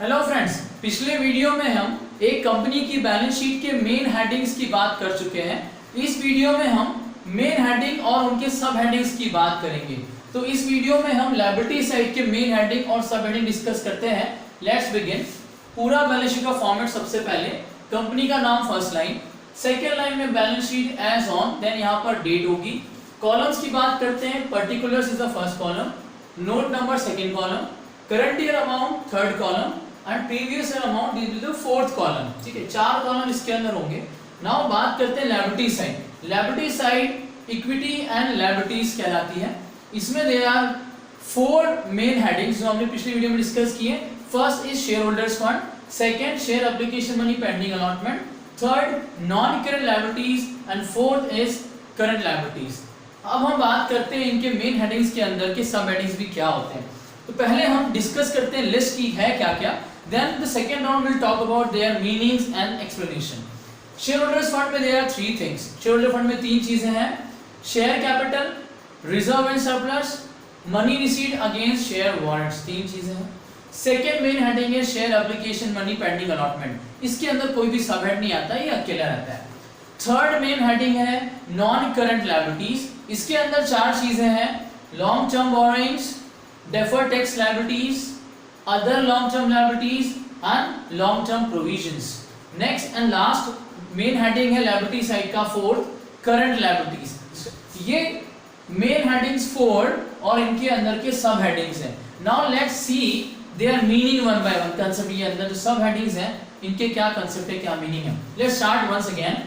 Hello friends, पिछले video में हम एक कंपनी की बैलेंस शीट के मेन हेडिंग्स की बात कर चुके हैं। इस वीडियो में हम मेन हेडिंग और उनके सब हेडिंग्स की बात करेंगे। तो इस वीडियो में हम लायबिलिटी साइड के मेन हेडिंग और सब हेडिंग डिस्कस करते हैं। Let's begin. पूरा बैलेंस शीट का फॉर्मेट, सबसे पहले कंपनी का नाम फर्स्ट लाइन, सेकेंड लाइन में balance sheet as on, then यहाँ पर डेट होगी। कॉलम्स की बात करते हैं, particulars is the first column, note number second column, current year amount third column and previous year amount this is the fourth column. ठीक है, चार कॉलम इसके अंदर होंगे। नाउ बात करते हैं liability side. Liability side equity and liabilities कहलाती है। इसमें there are four main headings जो हमने पिछली वीडियो में डिस्कस किए। First is share holders fund, second share application money pending allotment, third non current liabilities and fourth is current liabilities. अब हम बात करते हैं इनके मेन हेडिंग्स के अंदर के सब हेडिंग्स भी क्या होते हैं। तो पहले हम डिस्कस करते हैं लिस्ट की है क्या क्या, then the second round will talk about their meanings and explanation. Share holders fund में there are three things. Share holder fund में तीन चीजें हैं, share capital, reserve and surplus, money received against share warrants, तीन चीजें हैं। Second main heading है share application money pending allotment. इसके अंदर कोई भी सब हेड नहीं आता, ये अकेला रहता है। थर्ड मेन हेडिंग है नॉन करंट लायबिलिटीज। इसके अंदर चार चीजें हैं, long term borrowings, deferred tax liabilities, other long term liabilities and long term provisions. Next and last main heading है liability side का fourth, current liabilities. ये main headings four और इनके अंदर के सब headings हैं। Now let's see their meaning one by one. concept ये अंदर जो सब headings हैं इनके क्या concept है, क्या meaning है। Let's start once again.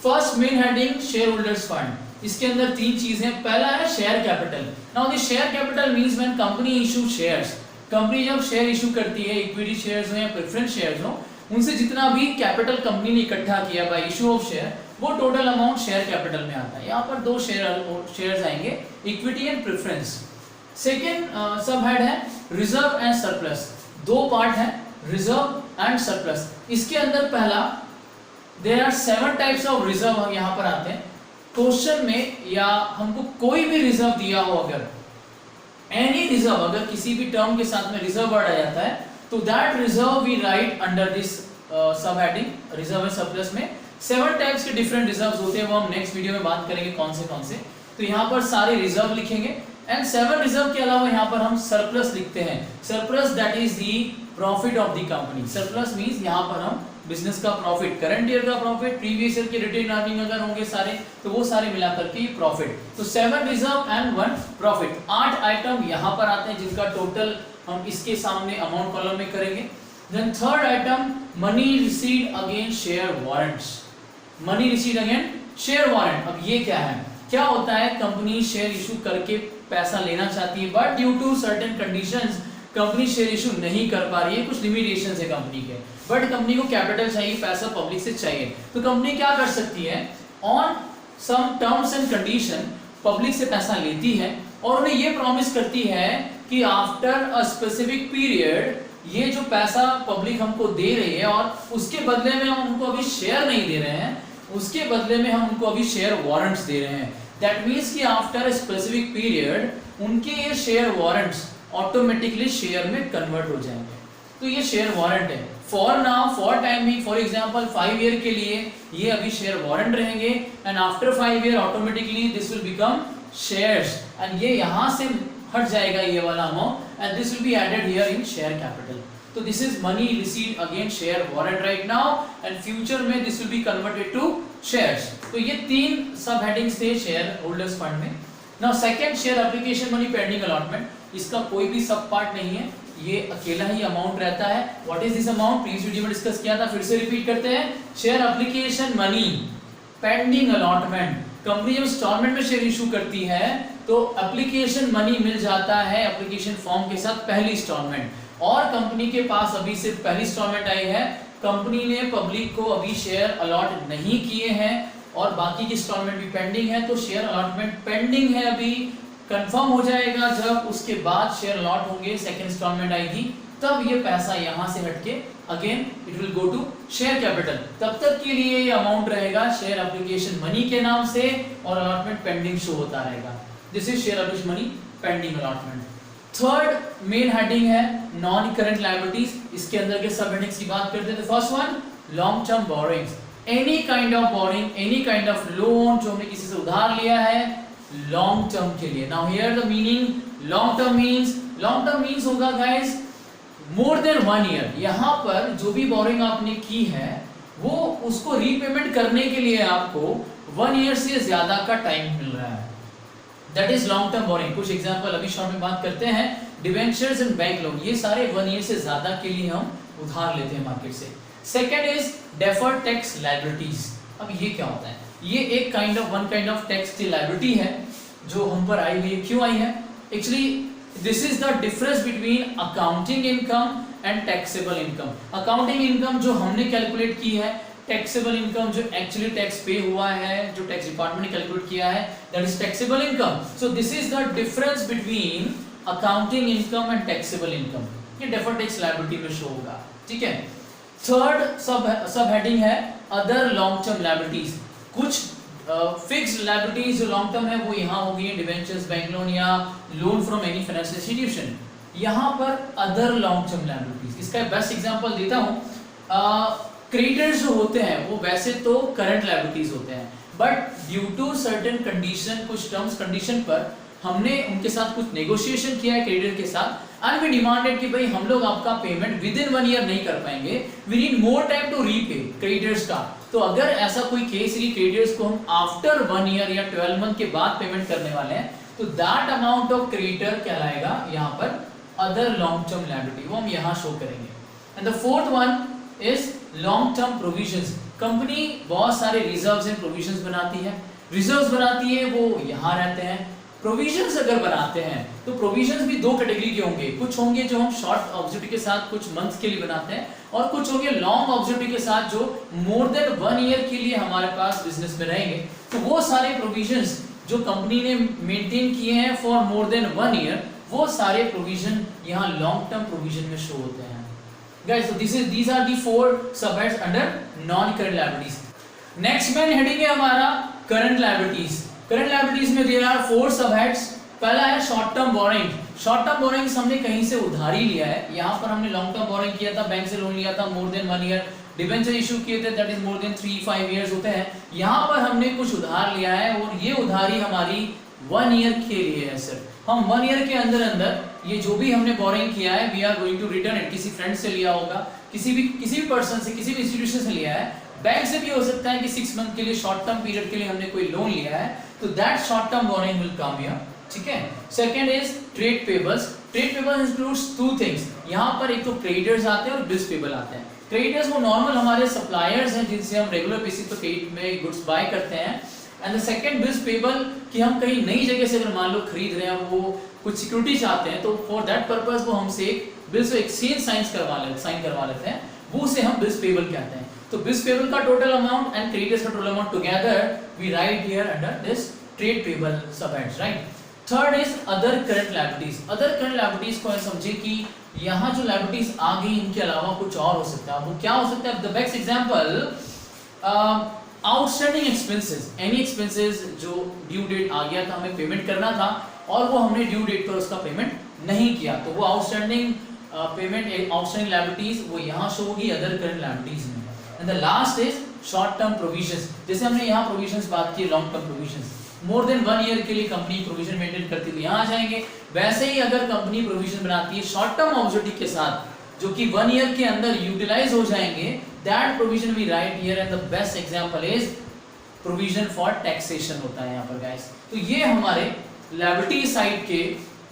First main heading shareholders fund. इसके अंदर तीन चीजें, पहला है share capital. Now the share capital means when company issue shares. Company जब शेयर इशू करती है, इक्विटी शेयर्स हो या प्रेफरेंस शेयर्स हो, उनसे जितना भी कैपिटल कंपनी ने इकट्ठा किया बाय इशू ऑफ शेयर, वो टोटल अमाउंट शेयर कैपिटल में आता है। यहाँ पर दो शेयर्स आएंगे, equity and preference. Second sub head है रिजर्व एंड सरप्लस। दो पार्ट है, रिजर्व एंड सरप्लस। इसके अंदर पहला there are 7 types of reserve हम यहाँ पर आते हैं। क्वेश्चन में या हमको कोई भी रिजर्व दिया हो, अगर एनी रिजर्व, अगर किसी भी टर्म के साथ में रिजर्व वर्ड आ जाता है, तो that reserve we write under this sub heading reserve and surplus में। 7 टाइप्स के डिफरेंट रिजर्व्स होते हैं, वो हम नेक्स्ट वीडियो में बात करेंगे कौन से। तो यहाँ पर सारे रिजर्व लिखेंगे एंड 7 रिजर्व के अलावा यहाँ पर हम सरप्लस लिखते हैं। Surplus that is the profit of the company. Surplus means यहाँ पर हम बिजनेस का प्रॉफिट, करंट ईयर का प्रॉफिट, प्रीवियस ईयर के रिटेन अर्निंग अगर होंगे सारे, तो वो सारे मिलाकर के प्रॉफिट। तो 7 रिजर्व एंड 1 प्रॉफिट। 8 आइटम यहाँ पर आते हैं जिनका टोटल हम इसके सामने अमाउंट कॉलम में करेंगे। Then third item money received against share warrants. Money received against share warrant. अब ये क्या है, क्या होता है, कंपनी शेयर इशू करके पैसा लेना चाहती है, but due to certain conditions company share issue नहीं कर पा रही है, कुछ लिमिटेशंस है कंपनी के, बट कंपनी को कैपिटल चाहिए, पैसा पब्लिक से चाहिए। तो कंपनी क्या कर सकती है, on some terms and condition public से पैसा लेती है और उन्हें ये प्रॉमिस करती है कि आफ्टर अ स्पेसिफिक पीरियड ये जो पैसा पब्लिक हमको दे रही है और उसके बदले में हम उनको अभी शेयर नहीं दे रहे हैं, उसके बदले में हम उनको अभी शेयर वारंट्स दे रहे हैं। दैट मीन्स कि आफ्टर अ स्पेसिफिक पीरियड उनके ये शेयर वारंट्स ऑटोमेटिकली शेयर में कन्वर्ट हो जाएंगे। तो ये शेयर वारंट है। फॉर नाउ, फॉर टाइम भी, फॉर एग्जांपल 5 ईयर के लिए ये अभी शेयर वारंट रहेंगे and after 5 year automatically this will become shares and ये यहाँ से हट जाएगा ये वाला amount and this will be added here in share capital. तो this is money received against share warrant right now and future में this will be converted to shares. तो ये तीन सब हेडिंग्स थे शेयर होल्डर्स फंड में। Now second share application money pending allotment. इसका कोई भी सब पार्ट नहीं है, ये अकेला ही अमाउंट रहता है। What is this amount, previous video में डिस्कस किया था, फिर से रिपीट करते हैं। Share application money pending allotment. Company जब इंस्टॉलमेंट में शेयर इशू करती है तो एप्लीकेशन मनी मिल जाता है एप्लीकेशन फॉर्म के साथ, पहली इंस्टॉलमेंट, और कंपनी के पास अभी सिर्फ पहली इंस्टॉलमेंट आई है, कंपनी ने पब्लिक को अभी शेयर अलॉट नहीं किए हैं और बाकी की इंस्टॉलमेंट भी पेंडिंग है। तो शेयर अलॉटमेंट पेंडिंग है, अभी कंफर्म हो जाएगा जब उसके बाद शेयर अलॉट होंगे, सेकंड इंस्टॉलमेंट आएगी, तब ये पैसा यहाँ से हटके again it will go to share capital. तब तक के लिए ये अमाउंट रहेगा शेयर एप्लीकेशन मनी के नाम से और अलॉटमेंट पेंडिंग शो होता रहेगा। This is share application money pending allotment. Third main heading है नॉन करंट लायबिलिटीज, इसके अंदर के सब हेडिंग्स की बात करते हैं। तो first one long term borrowings, any kind of boring, any kind of loan जो हमने किसी से उधार लिया है लॉन्ग टर्म के लिए। Now here the meaning long term means होगा गाइस मोर देन 1 ईयर। यहाँ पर जो भी बोरिंग आपने की है वो उसको रीपेमेंट करने के लिए आपको 1 ईयर से ज्यादा का टाइम मिल रहा है, that is long term borrowing. कुछ एग्जांपल अभी शॉर्ट में बात करते हैं। डिबेंचर्स एंड बैंक लोन, ये सारे 1 ईयर से ज्यादा के लिए हम उधार लेते हैं मार्केट से। Second is deferred tax liabilities. अब ये क्या होता है? ये एक वन काइंड ऑफ टैक्स की लायबिलिटी है जो हम पर आई हुई है। क्यों आई है? Actually this is the difference between accounting income and taxable income. Accounting income जो हमने कैलकुलेट की है, टैक्सेबल इनकम जो एक्चुअली टैक्स पे हुआ है, जो टैक्स डिपार्टमेंट ने कैलकुलेट किया है, that is taxable income. So this is the difference between accounting income and taxable income. ये डेफर्ड टैक्स लायबिलिटी में शो होगा, ठीक है। थर्ड सब हेडिंग है अदर लॉन्ग टर्म लायबिलिटीज। कुछ फिक्स्ड लायबिलिटीज जो लॉन्ग टर्म है वो यहाँ होगी, डिबेंचर्स, बैंक लोन या loan from any financial institution. यहाँ पर अदर लॉन्ग टर्म लायबिलिटीज, इसका बेस्ट एग्जांपल देता हूँ। क्रेडिटर्स जो होते हैं वो वैसे तो करंट लायबिलिटीज होते हैं, but due to certain condition, कुछ टर्म्स कंडीशन पर हमने उनके साथ कुछ नेगोशिएशन किया है क्रेडिटर के साथ, एंड वी डिमांडेड कि भाई हम लोग आपका पेमेंट विद इन 1 ईयर नहीं कर पाएंगे, we need more time to repay creditors का। तो अगर ऐसा कोई केस है क्रेडिटर्स को हम आफ्टर 1 ईयर या 12 मंथ के बाद पेमेंट करने वाले हैं, तो दैट अमाउंट ऑफ क्रेडिटर कहलाएगा यहाँ पर अदर लॉन्ग टर्म लायबिलिटी, वो हम यहाँ शो करेंगे। And the fourth one is long term provisions. Company बहुत सारे रिजर्व्स एंड प्रोविजंस बनाती है। रिजर्व्स बनाती है वो यहाँ रहते हैं। प्रोविजंस अगर बनाते हैं तो प्रोविजंस भी दो कैटेगरी के होंगे। कुछ होंगे जो हम शॉर्ट ऑब्जेक्टिव के साथ कुछ मंथ्स के लिए बनाते हैं, और कुछ होंगे लॉन्ग ऑब्जेक्टिव के साथ जो मोर देन 1 ईयर के लिए हमारे पास बिजनेस में रहेंगे। तो वो सारे प्रोविजंस जो कंपनी ने मेंटेन किए हैं फॉर मोर देन 1 ईयर, वो सारे प्रोविजन यहाँ लॉन्ग टर्म प्रोविजन में शो होते हैं। Guys, so these are the 4 subheads under non-current liabilities. Next main heading है हमारा current liabilities. Current liabilities में there are 4 subheads. पहला है short term borrowing. Short term borrowing हमने कहीं से उधारी लिया है। यहाँ पर हमने long term borrowing किया था, बैंक से लोन लिया था more than 1 year, debenture issue किए थे that is more than 3-5 years होते हैं। यहाँ पर हमने कुछ उधार लिया है और ये उधारी हमारी 1 ईयर के लिए है सर। हम 1 ईयर के अंदर ये जो भी हमने बोरिंग किया है we are going to return it. किसी फ्रेंड से लिया होगा, किसी भी पर्सन से, किसी भी इंस्टीट्यूशन से लिया है, बैंक से भी हो सकता है कि 6 मंथ के लिए शॉर्ट टर्म पीरियड के लिए हमने कोई लोन लिया है, तो that short term borrowing will come here, ठीक है। Second is trade payables. Trade payables includes 2 things. यहाँ पर एक तो क्रेडिटर्स आते हैं और बिल्स पेबल आते हैं। क्रेडिटर्स वो नॉर्मल हमारे सप्लायर्स हैं जिनसे हम रेगुलर बेसिस पे क्रेडिट में गुड्स बाय करते हैं, and the second bills payable कि हम कहीं नई जगह से अगर मान लो खरीद रहे हैं, वो कुछ सिक्योरिटी चाहते हैं, तो फॉर दैट पर्पस वो हमसे बिल्स एक्सचेंज साइन करवा लेते हैं, वो उसे हम बिल्स पेबल कहते हैं। तो बिल्स पेबल का टोटल अमाउंट एंड क्रेडिटर्स का total amount together we write here under this trade payable subheads, right. Third is other current liabilities. Other current liabilities को समझे कि यहाँ जो लायबिलिटीज आ गई इनके अलावा कुछ और हो सकता है। वो क्या हो सकता है? The best example outstanding expenses, any expenses जो ड्यू डेट आ गया था, हमें पेमेंट करना था और वो हमने ड्यू डेट पर उसका पेमेंट नहीं किया, तो वो आउटस्टैंडिंग पेमेंट, आउटस्टैंडिंग लायबिलिटीज वो यहाँ शो होगी अदर करंट लायबिलिटीज में। And the last is short term provisions. जैसे हमने यहाँ प्रोविजंस बात की, long term provisions more than 1 year के लिए कंपनी प्रोविजन मेंटेन करती है, यहाँ आ जाएंगे। वैसे ही अगर कंपनी प्रोविजन बनाती है शॉर्ट टर्म ऑब्जेक्टिव के साथ जो कि 1 ईयर के अंदर यूटिलाइज हो जाएंगे, that provision we write here, and the best example is provision for taxation होता है यहाँ पर गाइस। तो ये हमारे लायबिलिटी साइड के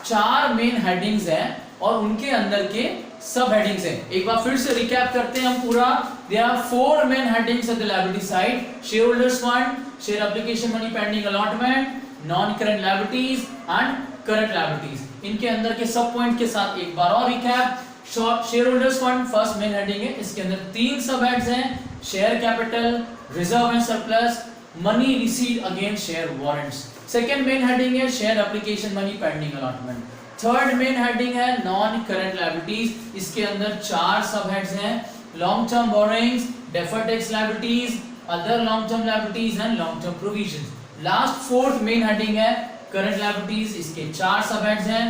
4 मेन हेडिंग्स हैं और उनके अंदर के सब हेडिंग्स हैं। एक बार फिर से रिकैप करते हैं हम पूरा। There are 4 main headings at the liability side: share holders fund, share application money pending allotment, non current liabilities and current liabilities. इनके अंदर के सब पॉइंट के साथ एक बार और recap. Share holders fund first main heading है, इसके अंदर 3 सब हेड्स हैं: share capital, reserve and surplus, money received against share warrants. Second main heading है share application money pending allotment. Third main heading है नॉन करंट लायबिलिटीज, इसके अंदर 4 sub heads हैं: long term borrowings, deferred tax liabilities, other long term liabilities and long term provisions. Last fourth main heading है current liabilities, इसके 4 sub heads हैं: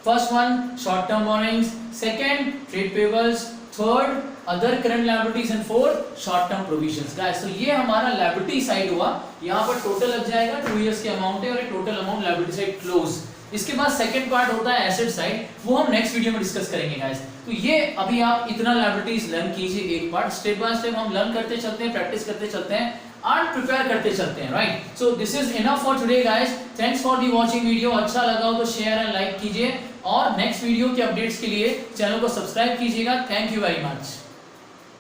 first one short term borrowings, second trade payables, third other current liabilities and fourth short term provisions. Guys तो ये हमारा liability side हुआ, यहाँ पर total लग जाएगा 2 इयर्स के अमाउंट है और total amount liability side close. इसके बाद सेकंड पार्ट होता है एसेट साइड, वो हम नेक्स्ट वीडियो में डिस्कस करेंगे गाइस। तो ये अभी आप इतना लायबिलिटीज लर्न कीजिए, एक पार्ट स्टेप बाय स्टेप हम लर्न करते चलते हैं, प्रैक्टिस करते चलते हैं और प्रिपेयर करते चलते हैं, right. So this is enough for today guys, thanks for the watching video. अच्छा लगा हो तो शेयर एंड लाइक कीजिए और नेक्स्ट वीडियो के अपडेट्स के लिए चैनल को सब्सक्राइब कीजिएगा। Thank you very much.